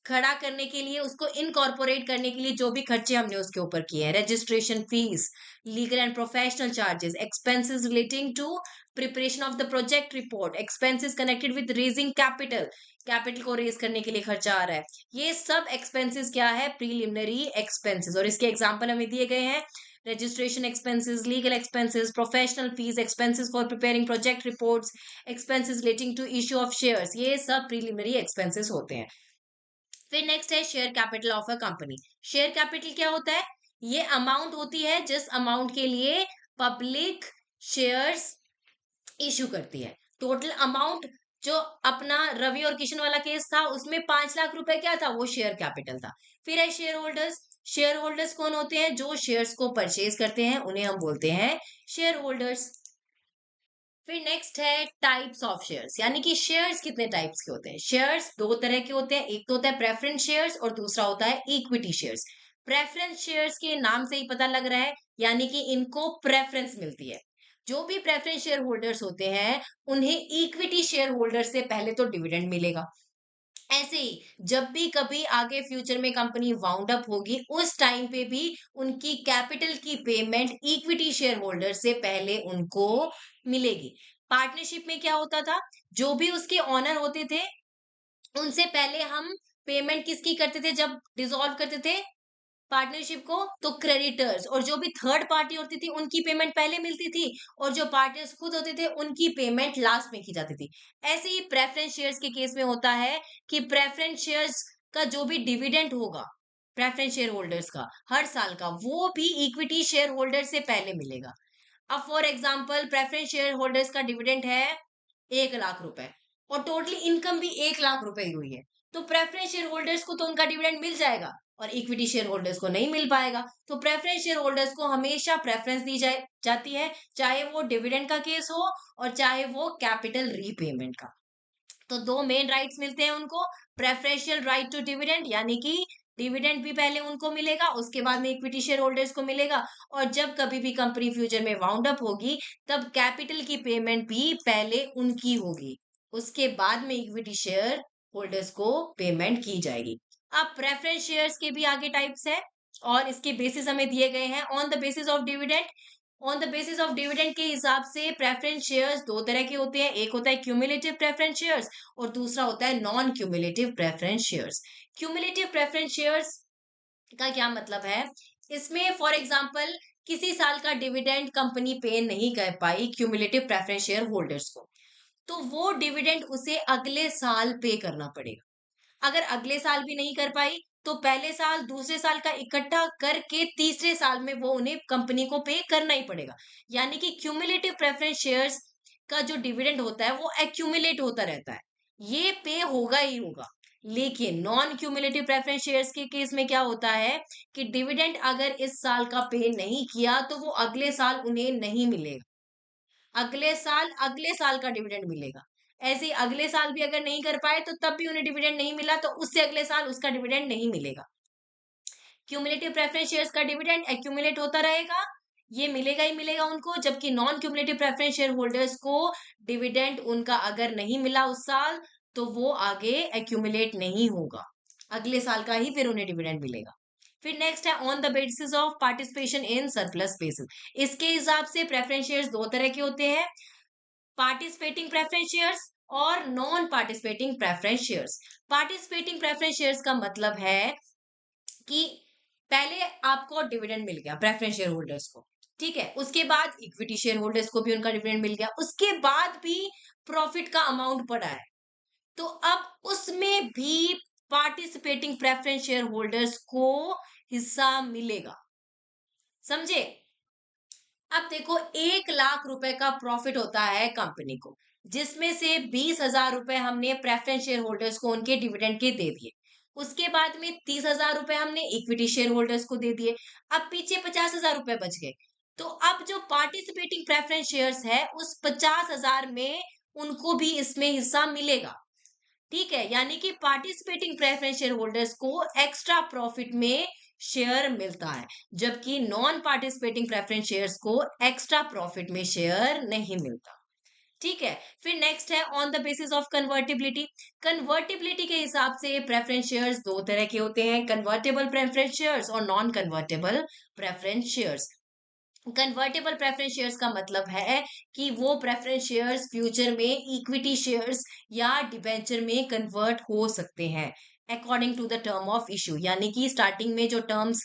खड़ा करने के लिए, उसको इनकॉर्पोरेट करने के लिए जो भी खर्चे हमने उसके ऊपर किए हैं, registration fees, legal and professional charges, expenses relating to preparation of the project report, expenses connected with raising capital, capital को रेज करने के लिए खर्चा आ रहा है, ये सब एक्सपेंसेस क्या है, प्रीलिमिनरी एक्सपेंसेस। और इसके एग्जाम्पल हमें दिए गए हैं, registration expenses, legal expenses, professional fees, expenses for preparing project reports, expenses relating to issue of shares, ये सब प्रीलिमिनरी एक्सपेंसेस होते हैं। फिर नेक्स्ट है share capital of a company. Share capital क्या होता है, ये अमाउंट होती है जिस अमाउंट के लिए पब्लिक शेयर्स इश्यू करती है। टोटल अमाउंट, जो अपना रवि और किशन वाला केस था उसमें 5 लाख रुपए क्या था, वो शेयर कैपिटल था। फिर है शेयर होल्डर्स। शेयर होल्डर्स कौन होते हैं, जो शेयर्स को परचेज करते हैं उन्हें हम बोलते हैं शेयर होल्डर्स। फिर नेक्स्ट है टाइप्स ऑफ शेयर्स, यानी कि शेयर्स कितने टाइप्स के होते हैं। शेयर्स दो तरह के होते हैं, एक तो होता है प्रेफरेंस शेयर्स और दूसरा होता है इक्विटी शेयर्स। प्रेफरेंस शेयर्स के नाम से ही पता लग रहा है, यानी कि इनको प्रेफरेंस मिलती है। जो भी प्रेफरेंस शेयर होल्डर्स होते हैं उन्हें इक्विटी शेयर होल्डर से पहले तो डिविडेंड मिलेगा। ऐसे ही जब भी कभी आगे फ्यूचर में कंपनी वाउंड अप होगी उस टाइम पे भी उनकी कैपिटल की पेमेंट इक्विटी शेयर होल्डर से पहले उनको मिलेगी। पार्टनरशिप में क्या होता था, जो भी उसके ऑनर होते थे उनसे पहले हम पेमेंट किसकी करते थे जब डिसॉल्व करते थे पार्टनरशिप को? तो क्रेडिटर्स और जो भी थर्ड पार्टी होती थी उनकी पेमेंट पहले मिलती थी और जो पार्टनर्स खुद होते थे उनकी पेमेंट लास्ट में की जाती थी। ऐसे ही प्रेफरेंस शेयर्स के केस में होता है कि प्रेफरेंस शेयर्स का जो भी डिविडेंड होगा प्रेफरेंस शेयर होल्डर्स का हर साल का, वो भी इक्विटी शेयर होल्डर से पहले मिलेगा। अब for example preference share holders का डिविडेंड है 1 लाख रुपए और टोटली इनकम भी 1 लाख रुपए ही हुई है, तो प्रेफरेंस शेयर होल्डर्स को तो उनका डिविडेंड मिल जाएगा और इक्विटी शेयर होल्डर्स को नहीं मिल पाएगा। तो प्रेफरेंस शेयर होल्डर्स को हमेशा प्रेफरेंस दी जाती है, चाहे वो डिविडेंड का केस हो और चाहे वो कैपिटल रीपेमेंट का। तो दो मेन राइट्स मिलते हैं उनको, प्रेफरेंशियल राइट टू डिविडेंड यानी कि डिविडेंड भी पहले उनको मिलेगा, उसके बाद में इक्विटी शेयर होल्डर्स को मिलेगा, और जब कभी भी कंपनी फ्यूचर में वाउंड अप होगी तब कैपिटल की पेमेंट भी पहले उनकी होगी, उसके बाद में इक्विटी शेयर होल्डर्स को पेमेंट की जाएगी। अब प्रेफरेंस शेयर्स के भी आगे टाइप्स है और इसके बेसिस हमें दिए गए हैं। On the basis of dividend, on the basis of dividend के हिसाब से प्रेफरेंस शेयर्स दो तरह के होते हैं, एक होता है क्यूमुलेटिव प्रेफरेंस शेयर्स और दूसरा होता है non cumulative preference shares. Cumulative preference shares का क्या मतलब है? इसमें फॉर एग्जांपल किसी साल का डिविडेंड कंपनी पे नहीं कर पाई क्यूमुलेटिव प्रेफरेंस शेयर होल्डर्स को, तो वो डिविडेंड उसे अगले साल पे करना पड़ेगा। अगर अगले साल भी नहीं कर पाई तो पहले साल दूसरे साल का इकट्ठा करके तीसरे साल में वो उन्हें कंपनी को पे करना ही पड़ेगा। यानी कि क्यूमुलेटिव प्रेफरेंस शेयर्स का जो डिविडेंड होता है वो एक्यूमुलेट होता रहता है, ये पे होगा ही होगा। लेकिन नॉन क्यूमुलेटिव प्रेफरेंस शेयर्स के केस में क्या होता है कि डिविडेंड अगर इस साल का पे नहीं किया तो वो अगले साल उन्हें नहीं मिलेगा, अगले साल का डिविडेंड मिलेगा। ऐसे ही अगले साल भी अगर नहीं कर पाए तो तब भी उन्हें डिविडेंड नहीं मिला तो उससे अगले साल उसका डिविडेंड नहीं मिलेगा। क्यूमुलेटिव प्रेफरेंस शेयर्स का डिविडेंड एक्यूमुलेट होता रहेगा, ये मिलेगा ही मिलेगा उनको, जबकि non cumulative preference share holders को डिविडेंड उनका अगर नहीं मिला उस साल तो वो आगे एक्यूमुलेट नहीं होगा, अगले साल का ही फिर उन्हें डिविडेंड मिलेगा। फिर नेक्स्ट है on the basis of participation in surplus basis. इसके हिसाब से प्रेफरेंस शेयर्स दो तरह के होते हैं, पार्टिसिपेटिंग प्रेफरेंस शेयर्स और non participating preference shares. Participating preference shares का मतलब है कि पहले आपको डिविडेंड मिल गया प्रेफरेंस शेयर होल्डर्स को, ठीक है, उसके बाद इक्विटी शेयर होल्डर्स को भी उनका डिविडेंड मिल गया, उसके बाद भी प्रॉफिट का अमाउंट पड़ा है, तो अब उसमें भी पार्टिसिपेटिंग प्रेफरेंस शेयर होल्डर्स को हिस्सा मिलेगा। समझे? अब देखो 1 लाख रुपए का प्रॉफिट होता है कंपनी को, जिसमें से 20,000 रुपए हमने प्रेफरेंस शेयर होल्डर्स को उनके डिविडेंड के दे दिए, उसके बाद में 30,000 रुपए हमने इक्विटी शेयर होल्डर्स को दे दिए, अब पीछे 50,000 रुपए बच गए। तो अब जो पार्टिसिपेटिंग प्रेफरेंस शेयर्स है उस 50,000 में उनको भी इसमें हिस्सा मिलेगा, ठीक है, यानी कि पार्टिसिपेटिंग प्रेफरेंस शेयर होल्डर्स को एक्स्ट्रा प्रॉफिट में शेयर मिलता है, जबकि नॉन पार्टिसिपेटिंग प्रेफरेंस शेयर्स को एक्स्ट्रा प्रॉफिट में शेयर नहीं मिलता, ठीक है। फिर नेक्स्ट है on the basis of convertibility. Convertibility के हिसाब से प्रेफरेंस शेयर्स दो तरह के होते हैं, कन्वर्टेबल प्रेफरेंस शेयर्स और non convertible preference shares. Convertible preference shares का मतलब है कि वो प्रेफरेंस शेयर्स फ्यूचर में इक्विटी शेयर्स या डिबेंचर में कन्वर्ट हो सकते हैं according to the term of issue, यानी कि स्टार्टिंग में जो टर्म्स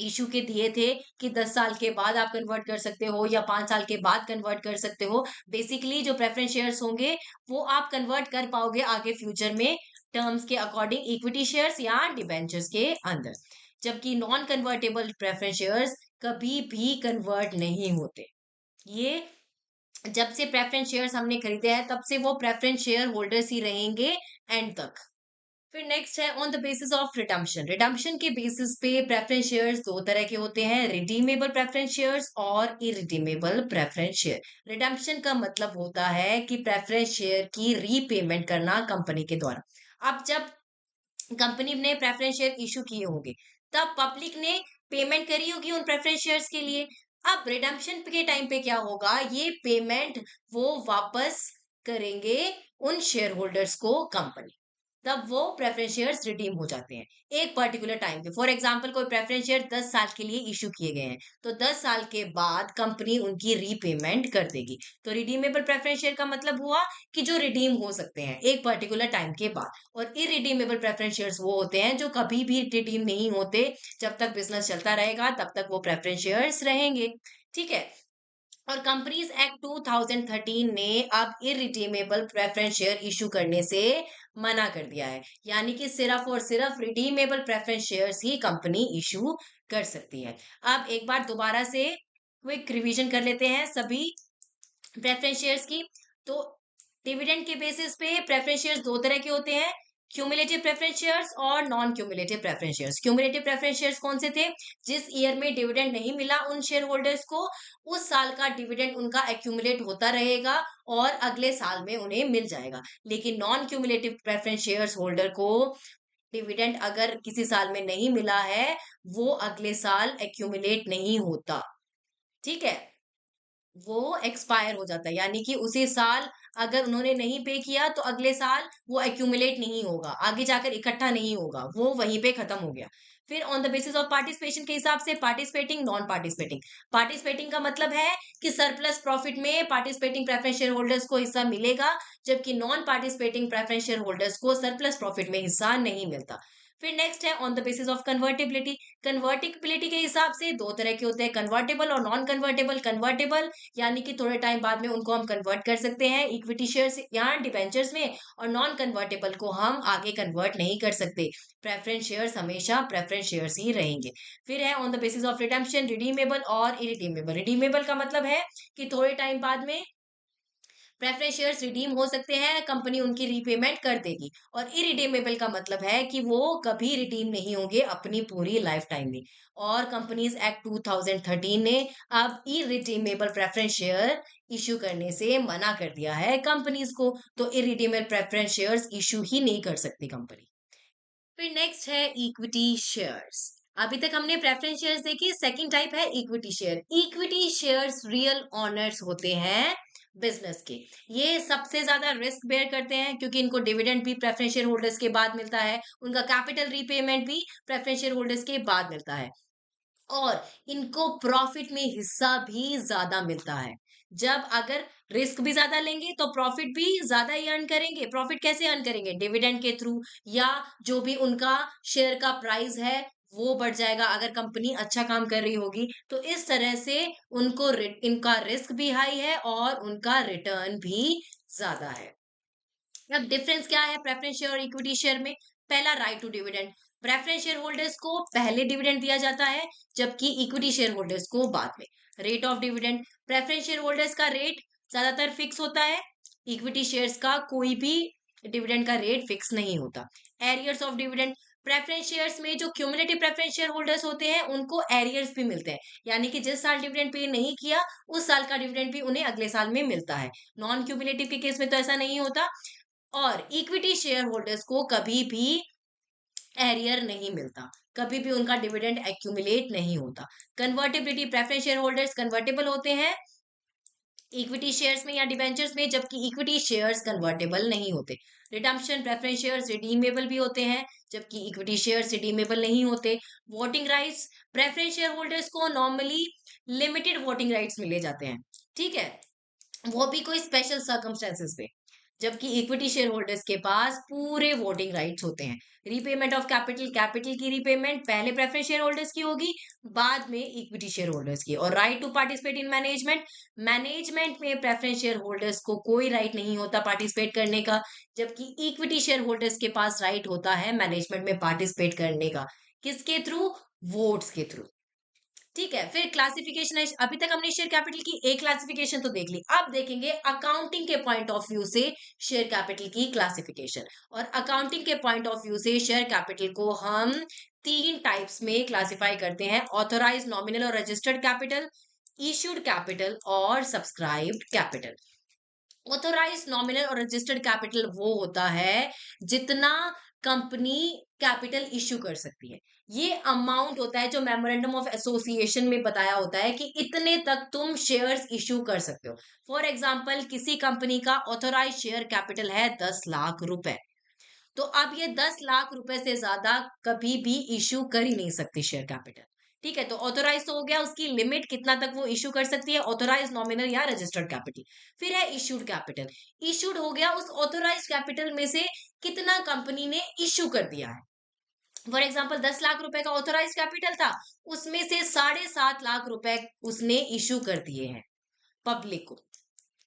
इशू के दिए थे कि 10 साल के बाद आप कन्वर्ट कर सकते हो या 5 साल के बाद कन्वर्ट कर सकते हो, बेसिकली जो प्रेफरेंस शेयर्स होंगे वो आप कन्वर्ट कर पाओगे आगे फ्यूचर में टर्म्स के अकॉर्डिंग इक्विटी शेयर्स या डिबेंचर्स के अंदर, जबकि नॉन कन्वर्टेबल प्रेफरेंस शेयर्स कभी भी कन्वर्ट नहीं होते। ये जब से प्रेफरेंस शेयर्स हमने खरीदे हैं तब से वो प्रेफरेंस शेयर होल्डर्स ही रहेंगे एंड तक। फिर नेक्स्ट है on the basis of redemption. Redemption के बेसिस पे प्रेफरेंस शेयर्स दो तरह के होते हैं, रिडीमेबल प्रेफरेंस शेयर्स और इरिडीमेबल प्रेफरेंस शेयर। रिडम्पशन का मतलब होता है कि प्रेफरेंस शेयर की रीपेमेंट करना कंपनी के द्वारा। अब जब कंपनी ने प्रेफरेंस शेयर इशू किए होंगे तब पब्लिक ने पेमेंट करी होगी उन प्रेफरेंस शेयर्स के लिए। अब रिडम्पशन के टाइम पे क्या होगा, ये पेमेंट वो वापस करेंगे उन शेयर होल्डर्स को कंपनी, तब वो प्रेफरेंस शेयर्स रिडीम हो जाते हैं एक पर्टिकुलर टाइम पे। फॉर एग्जांपल कोई प्रेफरेंस शेयर 10 साल के लिए इशू किए गए हैं, तो 10 साल के बाद कंपनी उनकी रीपेमेंट कर देगी। तो रिडीमेबल प्रेफरेंस शेयर का मतलब हुआ कि जो रिडीम हो सकते हैं एक पर्टिकुलर टाइम के बाद। और इरिडीमेबल प्रेफरेंस शेयर्स वो होते हैं जो कभी भी रिडीम नहीं होते, जब तक बिजनेस चलता रहेगा तब तक वो प्रेफरेंस शेयर्स रहेंगे। ठीक है। और कंपनीज एक्ट 2013 ने अब इरिडीमेबल प्रेफरेंस शेयर इशू करने से मना कर दिया है, यानी कि सिर्फ और सिर्फ रिडीमेबल प्रेफरेंस शेयर्स ही कंपनी इशू कर सकती है। अब एक बार दोबारा से क्विक रिवीजन कर लेते हैं सभी प्रेफरेंस शेयर्स की। तो डिविडेंड के बेसिस पे प्रेफरेंस शेयर्स दो तरह के होते हैं, क्यूमुलेटिव प्रेफरेंस शेयर्स और non cumulative preference shares. Cumulative preference shares कौन से थे? जिस ईयर में डिविडेंड नहीं मिला उन शेयर होल्डर्स को, उस साल का डिविडेंड उनका एक्यूमुलेट होता रहेगा और अगले साल में उन्हें मिल जाएगा। लेकिन non cumulative preference shares holder को डिविडेंड अगर किसी साल में नहीं मिला है, वो अगले साल एक्यूमुलेट नहीं होता। ठीक है। वो एक्सपायर हो जाता है, यानी कि उसी साल अगर उन्होंने नहीं पे किया तो अगले साल वो एक्यूमुलेट नहीं होगा, आगे जाकर इकट्ठा नहीं होगा, वो वहीं पे खत्म हो गया। फिर on the basis of participation के हिसाब से पार्टिसिपेटिंग, नॉन पार्टिसिपेटिंग। पार्टिसिपेटिंग का मतलब है कि सरप्लस प्रॉफिट में पार्टिसिपेटिंग प्रेफरेंस शेयर होल्डर्स को हिस्सा मिलेगा, जबकि non participating preference share holders को सरप्लस प्रॉफिट में हिस्सा नहीं मिलता। फिर नेक्स्ट है on the basis of convertibility. Convertibility के हिसाब से दो तरह के होते हैं, कन्वर्टेबल और नॉन कन्वर्टेबल। कन्वर्टेबल यानी कि थोड़े टाइम बाद में उनको हम कन्वर्ट कर सकते हैं इक्विटी शेयर्स या डिबेंचर्स में, और नॉन कन्वर्टेबल को हम आगे कन्वर्ट नहीं कर सकते। प्रेफरेंस शेयर्स हमेशा प्रेफरेंस शेयर्स ही रहेंगे। फिर है on the basis of redemption, redeemable और इरिडीमेबल। रिडीमेबल का मतलब है कि थोड़े टाइम बाद में प्रेफरेंस शेयर्स रिडीम हो सकते हैं, कंपनी उनकी रीपेमेंट कर देगी। और इरिडीमेबल का मतलब है कि वो कभी रिडीम नहीं होंगे अपनी पूरी लाइफ टाइम में। और कंपनीज एक्ट 2013 ने अब इरिडीमेबल प्रेफरेंस शेयर इशू करने से मना कर दिया है कंपनीज को, तो इरिडीमेबल प्रेफरेंस शेयर्स इशू ही नहीं कर सकती कंपनी। फिर नेक्स्ट है इक्विटी शेयर्स। अभी तक हमने प्रेफरेंस शेयर्स देखी, सेकंड टाइप है equity share. Equity shares real owners होते हैं बिजनेस के। ये सबसे ज्यादा रिस्क बेयर करते हैं क्योंकि इनको डिविडेंड भी प्रेफरेंस शेयर होल्डर्स के बाद मिलता है, उनका कैपिटल रीपेमेंट भी प्रेफरेंस शेयर होल्डर्स के बाद मिलता है, और इनको प्रॉफिट में हिस्सा भी ज्यादा मिलता है। जब अगर रिस्क भी ज्यादा लेंगे तो प्रॉफिट भी ज्यादा ही अर्न करेंगे। प्रॉफिट कैसे अर्न करेंगे? डिविडेंड के थ्रू, या जो भी उनका शेयर का प्राइस है वो बढ़ जाएगा अगर कंपनी अच्छा काम कर रही होगी। तो इस तरह से उनको इनका रिस्क भी हाई है और उनका रिटर्न भी ज्यादा है। अब डिफरेंस क्या है प्रेफरेंस शेयर और इक्विटी शेयर में? पहला, right to dividend. Preference share holders को पहले डिविडेंड दिया जाता है, जबकि इक्विटी शेयर होल्डर्स को बाद में। Rate of dividend, preference share holders का रेट ज्यादातर फिक्स होता है, इक्विटी शेयर्स का कोई भी डिविडेंड का रेट फिक्स नहीं होता। Arrears of dividend, preference shares में जो क्यूमुलेटिव प्रेफरेंस शेयर होल्डर्स होते हैं उनको एरियर्स भी मिलते हैं, यानी कि जिस साल डिविडेंड पे नहीं किया उस साल का डिविडेंड भी उन्हें अगले साल में मिलता है। नॉन क्यूमुलेटिव के केस में तो ऐसा नहीं होता। और इक्विटी शेयर होल्डर्स को कभी भी एरियर नहीं मिलता, कभी भी उनका डिविडेंड एक्यूमुलेट नहीं होता। Convertibility, preference share holders convertible होते हैं इक्विटी शेयर्स में या डिबेंचर्स में, जबकि इक्विटी शेयर्स कन्वर्टेबल नहीं होते। रिडम्पशन, प्रेफरेंस शेयर्स रिडीमेबल भी होते हैं, जबकि इक्विटी शेयर्स रिडीमेबल नहीं होते। Voting rights, preference share holders को नॉर्मली लिमिटेड वोटिंग राइट्स मिले जाते हैं। ठीक है, वो भी कोई स्पेशल सर्कमस्टेंसेस पे, जबकि इक्विटी शेयर होल्डर्स के पास पूरे वोटिंग राइट्स होते हैं। रीपेमेंट ऑफ कैपिटल, कैपिटल की रीपेमेंट पहले प्रेफरेंस शेयर होल्डर्स की होगी, बाद में इक्विटी शेयर होल्डर्स की। और right to participate in management, management में प्रेफरेंस शेयर होल्डर्स को कोई राइट नहीं होता पार्टिसिपेट करने का, जबकि इक्विटी शेयर होल्डर्स के पास राइट होता है मैनेजमेंट में पार्टिसिपेट करने का। किसके थ्रू? वोट्स के थ्रू। ठीक है, फिर क्लासिफिकेशन है। अभी तक हमने शेयर कैपिटल की एक क्लासिफिकेशन तो देख ली, अब देखेंगे अकाउंटिंग के पॉइंट ऑफ व्यू से शेयर कैपिटल की क्लासिफिकेशन। और अकाउंटिंग के पॉइंट ऑफ व्यू से शेयर कैपिटल को हम तीन टाइप्स में क्लासिफाई करते हैं, ऑथोराइज, नॉमिनल और रजिस्टर्ड कैपिटल, इश्यूड कैपिटल और सब्सक्राइब्ड कैपिटल। ऑथोराइज, नॉमिनल और रजिस्टर्ड कैपिटल वो होता है जितना कंपनी कैपिटल इश्यू कर सकती है। ये अमाउंट होता है जो मेमोरेंडम ऑफ एसोसिएशन में बताया होता है कि इतने तक तुम शेयर्स इश्यू कर सकते हो। फॉर एग्जांपल किसी कंपनी का ऑथोराइज शेयर कैपिटल है 10 लाख रुपए, तो अब ये 10 लाख रुपए से ज्यादा कभी भी इश्यू कर ही नहीं सकती शेयर कैपिटल। ठीक है, तो ऑथोराइज तो हो गया, उसकी लिमिट कितना तक वो इश्यू कर सकती है, ऑथोराइज, नॉमिनल या रजिस्टर्ड कैपिटल। फिर है इश्यूड कैपिटल। इश्यूड हो गया उस ऑथोराइज कैपिटल में से कितना कंपनी ने इश्यू कर दिया है। फॉर एग्जाम्पल 10 लाख रुपए का ऑथोराइज कैपिटल था, उसमें से 7.5 लाख रुपए उसने इश्यू कर दिए हैं पब्लिक को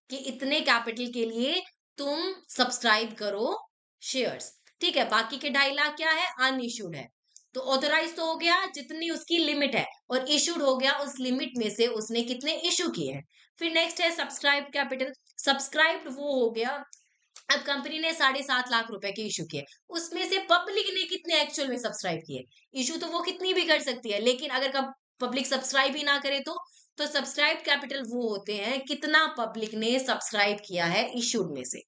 कि इतने कैपिटल के लिए तुम सब्सक्राइब करो शेयर्स। ठीक है, बाकी के 2.5 लाख क्या है, अनइश्यूड है। तो ऑथोराइज तो हो गया जितनी उसकी लिमिट है, और इश्यूड हो गया उस लिमिट में से उसने कितने इश्यू किए हैं। फिर नेक्स्ट है सब्सक्राइब कैपिटल। सब्सक्राइब्ड वो हो गया, अब कंपनी ने 7.5 लाख रुपए के इशू किए, उसमें से पब्लिक ने कितने एक्चुअल में सब्सक्राइब किए। इशू तो वो कितनी भी कर सकती है, लेकिन अगर पब्लिक सब्सक्राइब ही ना करे तो सब्सक्राइब कैपिटल वो होते हैं कितना पब्लिक ने सब्सक्राइब किया है इशूड में से।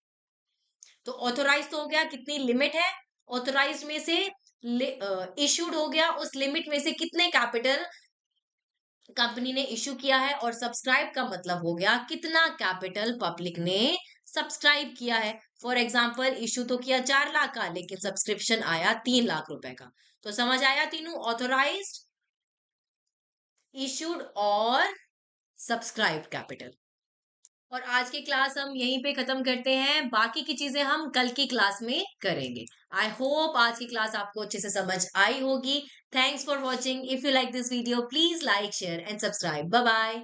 तो ऑथोराइज तो हो गया कितनी लिमिट है, ऑथोराइज में से इशूड हो गया उस लिमिट में से कितने कैपिटल कंपनी ने इशू किया है, और सब्सक्राइब का मतलब हो गया कितना कैपिटल पब्लिक ने सब्सक्राइब किया है। फॉर एग्जाम्पल इशू तो किया 4 लाख का, लेकिन सब्सक्रिप्शन आया 3 लाख रुपए का। तो समझ आया तीनों, ऑथोराइज्ड, इशूड और सब्सक्राइब कैपिटल। और आज की क्लास हम यहीं पे खत्म करते हैं, बाकी की चीजें हम कल की क्लास में करेंगे। आई होप आज की क्लास आपको अच्छे से समझ आई होगी। Thanks for watching. If you like this video please like share and subscribe. Bye bye.